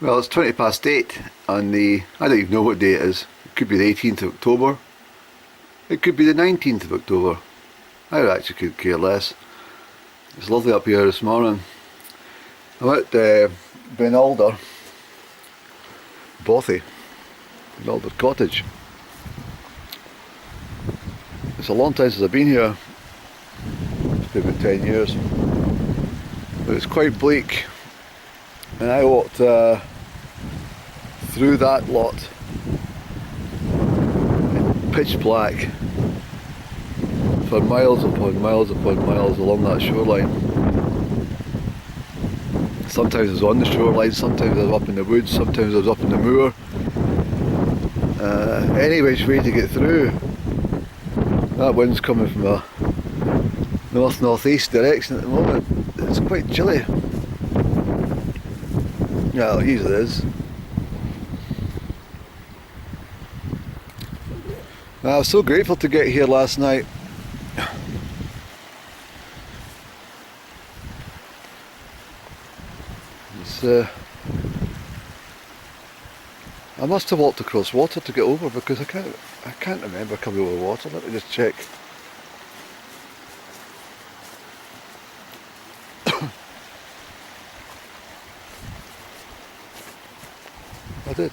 Well, it's 20 past 8 on the, I don't even know what day it is. It could be the 18th of October. It could be the 19th of October. I actually could care less. It's lovely up here this morning. I'm at Ben Alder, Bothy, Ben Alder Cottage. It's a long time since I've been here. It's been about 10 years. But it's quite bleak. And I walked through that lot in pitch black for miles upon miles upon miles along that shoreline. Sometimes I was on the shoreline, sometimes I was up in the woods, sometimes I was up in the moor. Any which way to get through. That wind's coming from a north-northeast direction at the moment. It's quite chilly. Yeah, it usually is. I was so grateful to get here last night. I must have walked across water to get over because I can't remember coming over water. Let me just check. I did.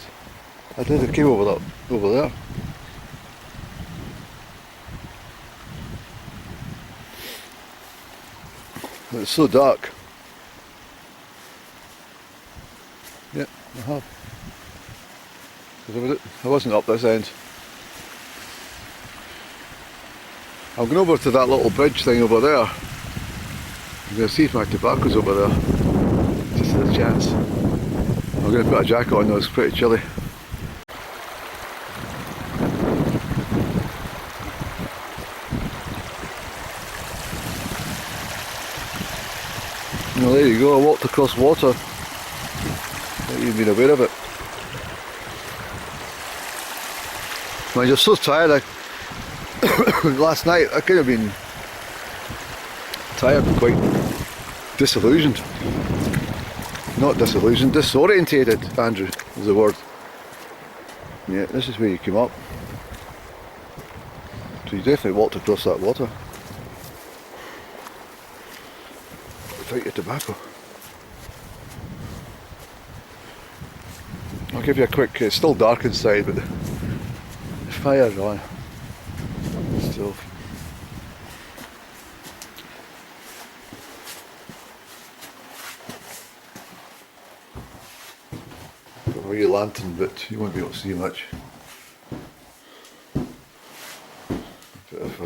I came over there. It's so dark. Yeah, I have. I wasn't up this end. I'm going over to that little bridge thing over there. I'm going to see if my tobacco's over there. Just as a chance. I'm going to put a jacket on though, it's pretty chilly. Well, there you go, I walked across water. Not even been aware of it. I'm just so tired. Last night I could have been tired, quite disillusioned. Not disillusioned, disorientated, Andrew is the word. Yeah, this is where you came up. So you definitely walked across that water. Without your tobacco. I'll give you a quick, it's still dark inside but the fire's on. Still. Got a wee lantern but you won't be able to see much. A bit of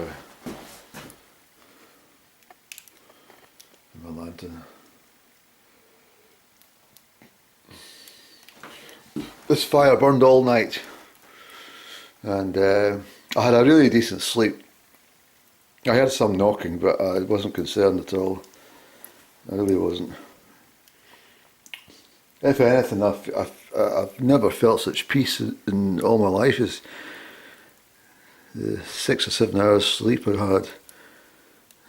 my lantern. This fire burned all night and I had a really decent sleep. I heard some knocking but I wasn't concerned at all. I really wasn't. If anything, I've never felt such peace in all my life as the 6 or 7 hours sleep I had.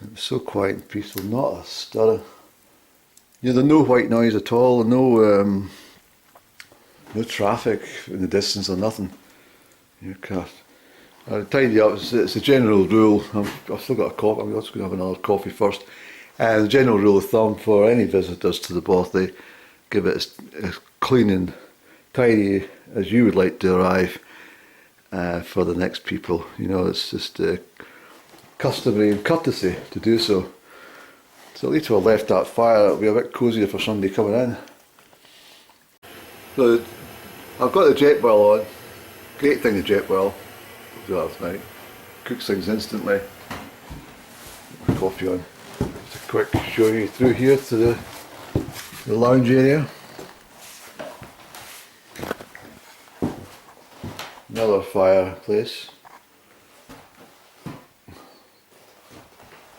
It was so quiet and peaceful, not a stir. You know, there's no white noise at all, no traffic in the distance or nothing. You can't. I'll tidy up, it's a general rule. I've still got a coffee, I'm also going to have another coffee first. The general rule of thumb for any visitors to the Bothy, give it as clean and tidy as you would like to arrive for the next people. You know, it's just customary and courtesy to do so. So at least we'll left that fire, it'll be a bit cosier for somebody coming in. So I've got the jet well on. Great thing, the jet well. Do that last night. Cooks things instantly. Put coffee on. Just a quick show you through here to the lounge area. Another fireplace.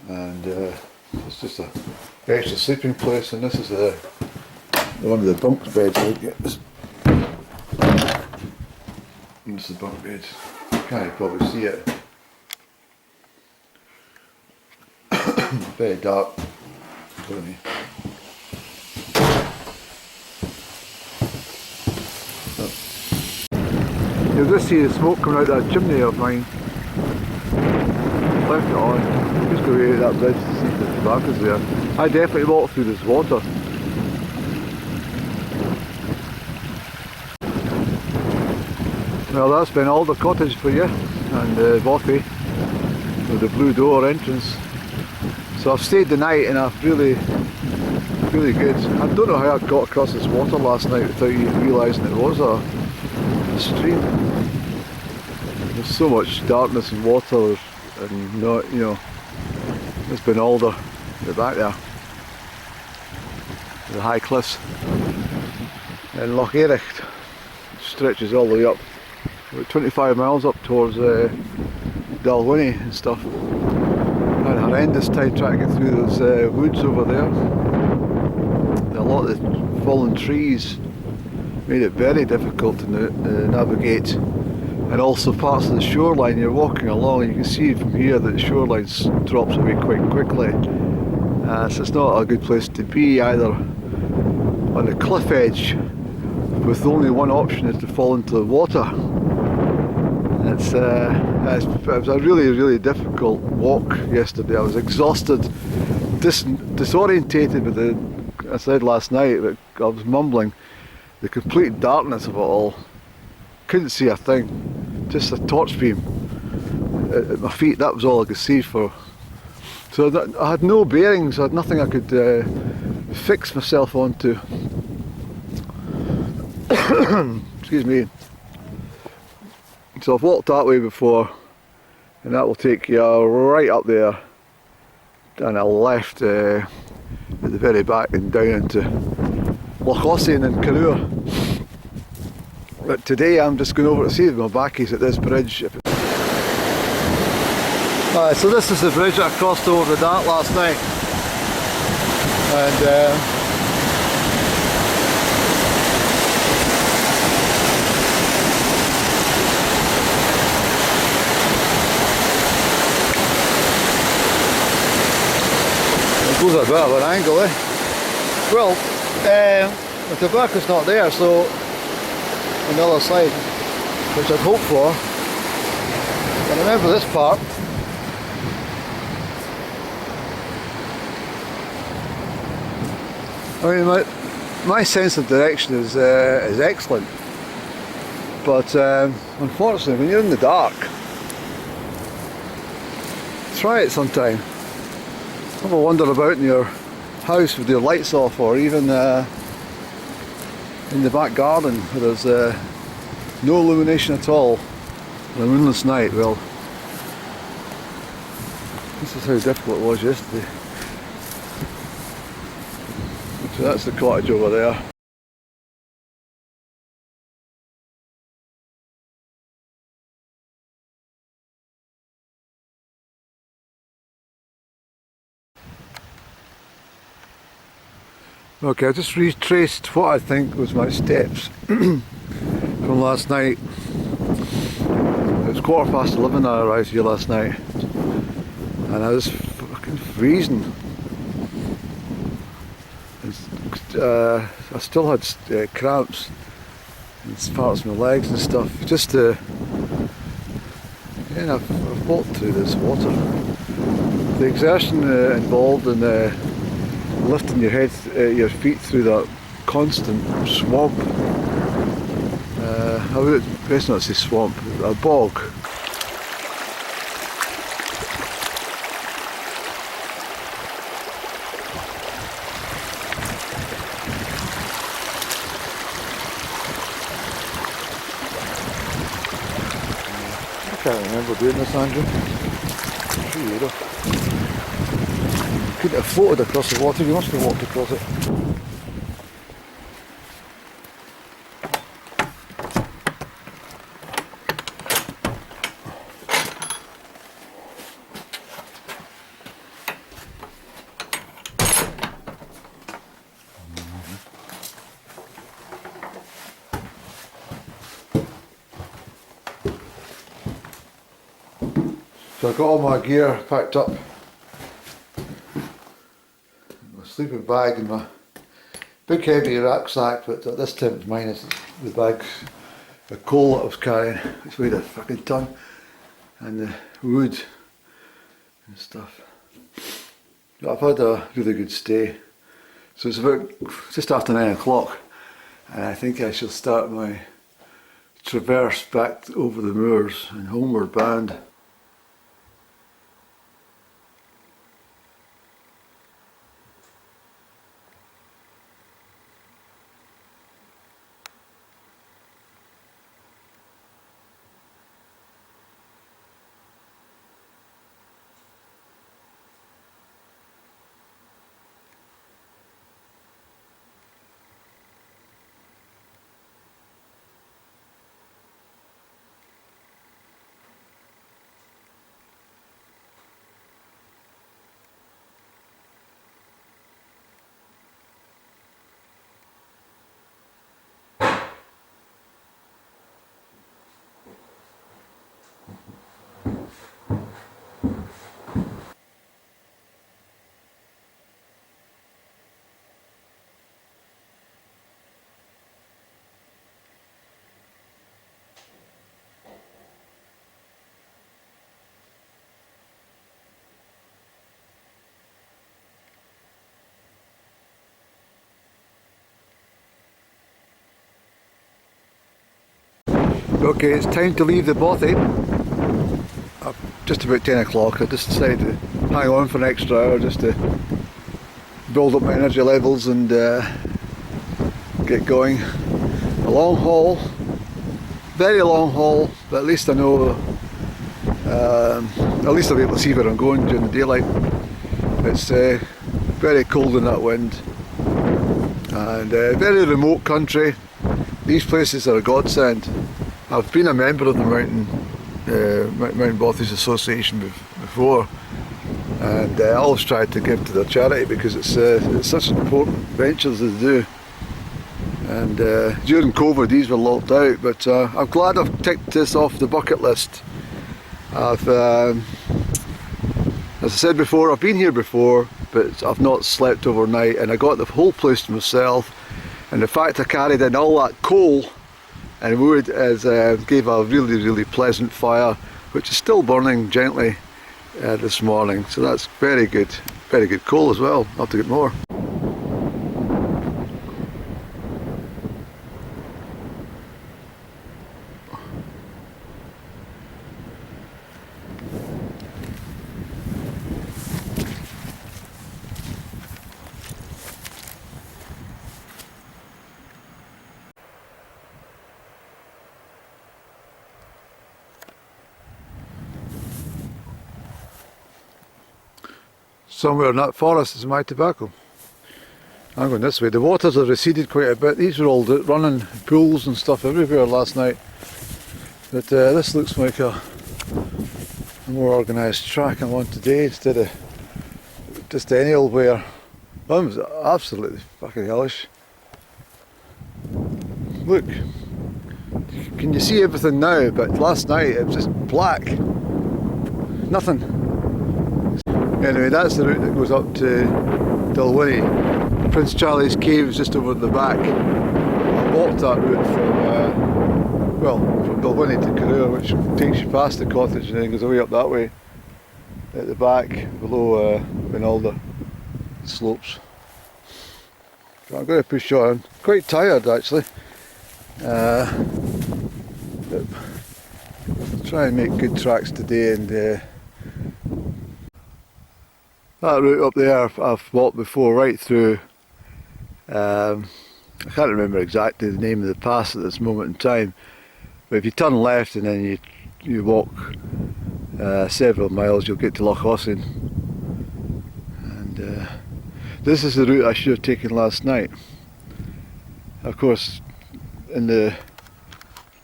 And it's just a extra sleeping place, and this is one of the bunk beds. This is the bunk bed. You can't probably see it. Very dark. You'll just see the smoke coming out of that chimney of mine. Left it on. Just go away to that bridge to see if the tobacco's there. I definitely walked through this water. Well, that's Ben Alder Cottage for you, and Bothy with the blue door entrance. So I've stayed the night and I've really good. I don't know how I got across this water last night without even realising it was a stream. There's so much darkness and water and not, you know, there's Ben Alder at the back there. The high cliffs. And Loch Ericht stretches all the way up, about 25 miles up towards Dalwhinnie and stuff. Had a horrendous time trying to get through those woods over there. A lot of the fallen trees made it very difficult to navigate, and also parts of the shoreline. You're walking along, you can see from here that the shoreline drops away quite quickly, so it's not a good place to be either on the cliff edge with only one option is to fall into the water. It was a really difficult walk yesterday. I was exhausted, disorientated with I said last night, but I was mumbling, the complete darkness of it all. Couldn't see a thing, just a torch beam at my feet. That was all I could see for. So I had no bearings, I had nothing I could fix myself onto. Excuse me. So I've walked that way before, and that will take you right up there, and a left at the very back and down into Loch Ericht and Crieff. But today I'm just going over to see if my backy's at this bridge. Alright, so this is the bridge that I crossed over the Dart last night, and it goes a bit of an angle, eh? Well, the tobacco's not there, so on the other side, which I'd hoped for. And remember this part. I mean, my sense of direction is excellent, but unfortunately, when you're in the dark, try it sometime. Have a wander about in your house with your lights off, or even in the back garden where there's no illumination at all on a moonless night. Well, this is how difficult it was yesterday. So that's the cottage over there. Okay, I just retraced what I think was my steps from last night. It was 11:15 when I arrived here last night, and I was fucking freezing. I still had cramps in parts of my legs and stuff. Just I've walked through this water. The exertion involved in lifting your feet through that constant swamp. I would best not say swamp, a bog. I can't remember doing this, Andrew. Sure you do. Couldn't have floated across the water, you must have walked across it. So I got all my gear packed up. My sleeping bag and my big heavy rucksack, but at this time it's mine, the bag's the coal that I was carrying, which weighed a fucking ton, and the wood and stuff. But I've had a really good stay. So it's about just after 9 o'clock, and I think I shall start my traverse back over the moors and homeward bound. Okay, it's time to leave the Bothy. Just about 10 o'clock. I just decided to hang on for an extra hour just to build up my energy levels and get going. A long haul, very long haul, but at least I know, at least I'll be able to see where I'm going during the daylight. It's very cold in that wind, and very remote country. These places are a godsend. I've been a member of the Mountain Bothies Association before, and I always tried to give to their charity because it's such an important venture to do. And during COVID these were locked out, but I'm glad I've ticked this off the bucket list. As I said before, I've been here before, but I've not slept overnight, and I got the whole place to myself. And the fact I carried in all that coal and wood gave a really pleasant fire, which is still burning gently this morning. So that's very good coal as well. I'll have to get more. Somewhere in that forest is my tobacco. I'm going this way. The waters have receded quite a bit. These were all running pools and stuff everywhere last night. But this looks like a more organised track I'm on today instead of just any old where. That was absolutely fucking hellish. Look, can you see everything now? But last night it was just black. Nothing. Anyway, that's the route that goes up to Dalwhinnie. Prince Charlie's Cave is just over the back. I walked that route from Dalwhinnie to Crieff, which takes you past the cottage and then goes away up that way at the back below Ben Alder slopes. So I'm going to push on. Quite tired actually. Try and make good tracks today, and that route up there I've walked before, right through, I can't remember exactly the name of the pass at this moment in time, but if you turn left and then you walk several miles, you'll get to Loch Ericht. And this is the route I should have taken last night. Of course,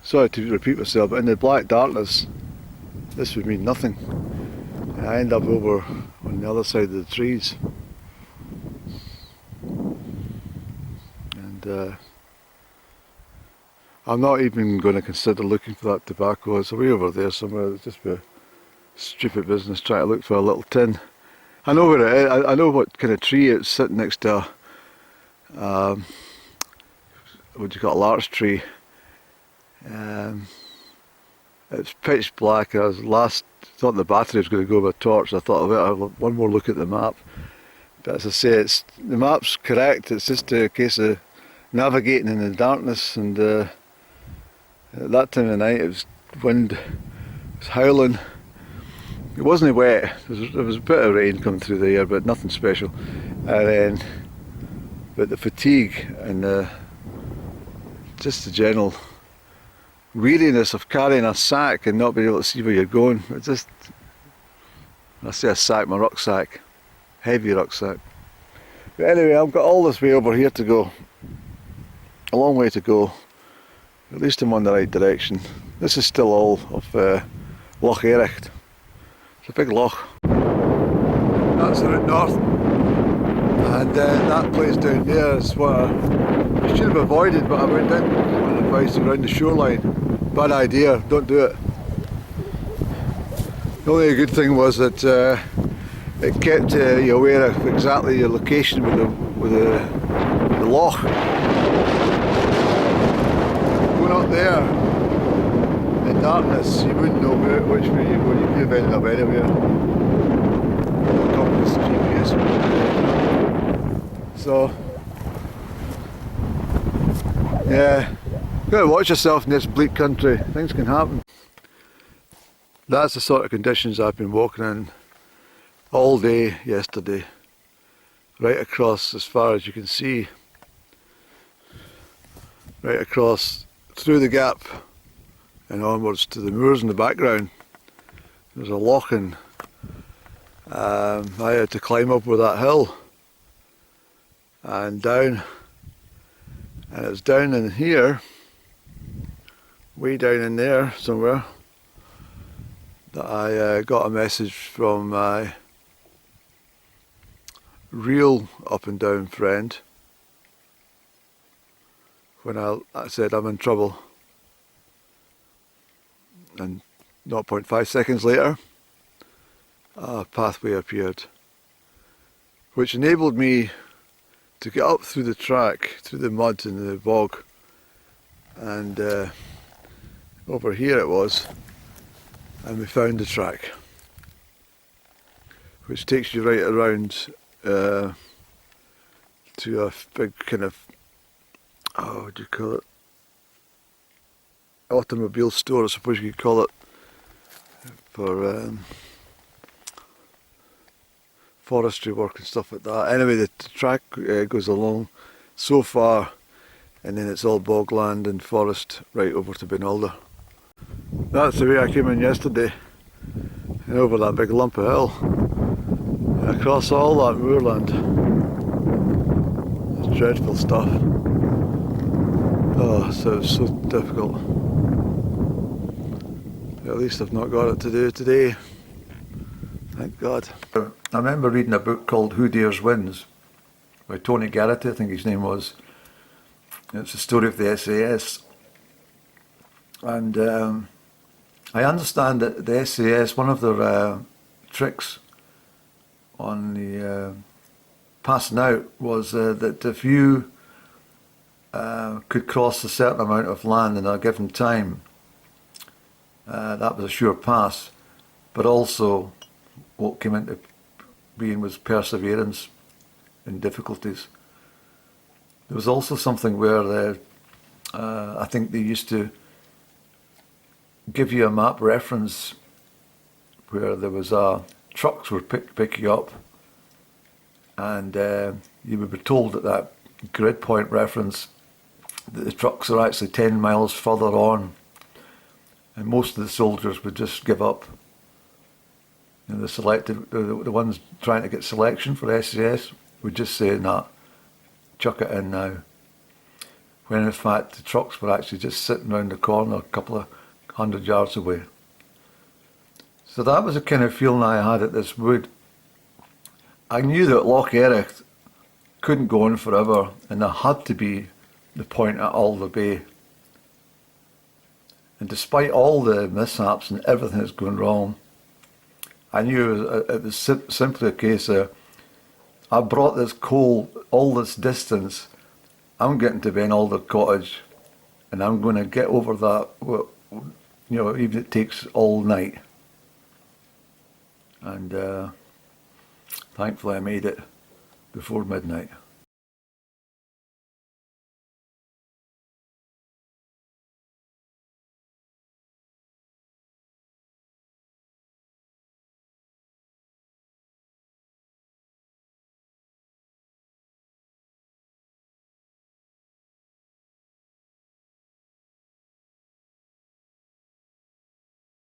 sorry to repeat myself, but in the black darkness this would mean nothing. I end up over on the other side of the trees, and I'm not even going to consider looking for that tobacco. It's way over there somewhere. It's just a stupid business trying to look for a little tin. I know where it is. I know what kind of tree it's sitting next to. What do you call a larch tree, It's pitch black. I thought the battery was going to go with a torch. I thought, I'll have one more look at the map. But as I say, the map's correct. It's just a case of navigating in the darkness, and at that time of night it was wind, it was howling. It wasn't wet. There was a bit of rain coming through the air, but nothing special. But the fatigue and just the general weariness of carrying a sack and not being able to see where you're going. It just, when I say a sack, my rucksack, heavy rucksack. But anyway, I've got all this way over here to go, a long way to go. At least I'm on the right direction. This is still all of Loch Ericht. It's a big loch. That's the route north, and that place down there is what I should have avoided, but I went in on advice around the shoreline. Bad idea, don't do it. The only good thing was that it kept you aware of exactly your location with the loch. Going up there in darkness, you wouldn't know which way you're going. You could have ended up anywhere. No compass, GPS. So, yeah. You've got to watch yourself in this bleak country. Things can happen. That's the sort of conditions I've been walking in all day yesterday, right across as far as you can see, right across through the gap and onwards to the moors in the background. There's a loch, and I had to climb up with that hill and down, and it's down in here, way down in there somewhere, that I got a message from my real up and down friend when I said I'm in trouble, and 0.5 seconds later a pathway appeared which enabled me to get up through the track, through the mud and the bog, and over here it was, and we found the track, which takes you right around to a big kind of, what do you call it, automobile store, I suppose you could call it, for forestry work and stuff like that. Anyway, the track goes along so far, and then it's all bogland and forest right over to Ben Alder. That's the way I came in yesterday, and over that big lump of hill, and across all that moorland. It's dreadful stuff. Oh, so it's so difficult. But at least I've not got it to do today. Thank God. I remember reading a book called Who Dares Wins by Tony Garrity, I think his name was. It's the story of the SAS. And I understand that the SAS, one of their tricks on the passing out was that if you could cross a certain amount of land in a given time, that was a sure pass. But also what came into being was perseverance in difficulties. There was also something where I think they used to give you a map reference where there was trucks were pick you up, and you would be told at that grid point reference that the trucks are actually 10 miles further on, and most of the soldiers would just give up. And the ones trying to get selection for SAS would just say, nah, chuck it in now. When in fact the trucks were actually just sitting round the corner a couple of 100 yards away. So that was the kind of feeling I had at this wood. I knew that Loch Ericht couldn't go on forever, and there had to be the point at Alder Bay. And despite all the mishaps and everything that's going wrong, I knew it was simply a case of, I brought this coal all this distance, I'm getting to Ben Alder Cottage, and I'm going to get over that, even if it takes all night. And thankfully I made it before midnight.